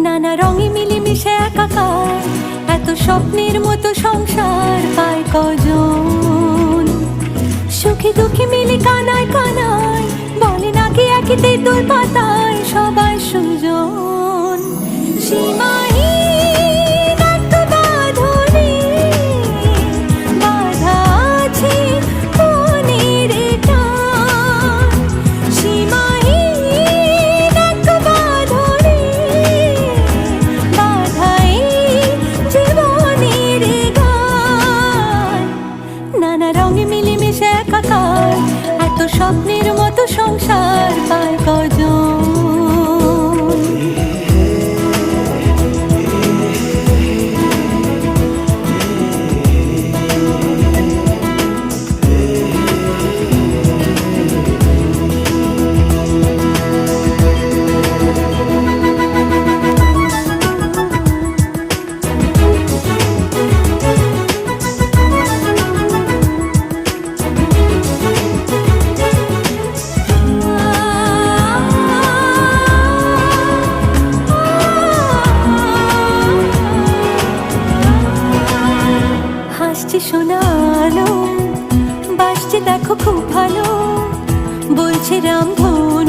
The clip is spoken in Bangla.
নানা রঙে মিলেমিশে একাকার, এত স্বপ্নের মতো সংসার পায় কজন। সুখে দুঃখে মিলে কানায় কানায়, বলে নাকি একই তেঁতুল পাতায় সবাই সুজন। সীমাহীন এক বাঁধনে বাঁধা আছে মনের টান। সীমাহীন এক বাঁধনে বাঁধা এই জীবনের গান। নানা রঙে মিলেমিশে একাকার, এত স্বপ্নের মতো সংসার পায় কজন। হাসছে শোনালো, বাসছে দেখো খুব ভালো, বলছে রামধন।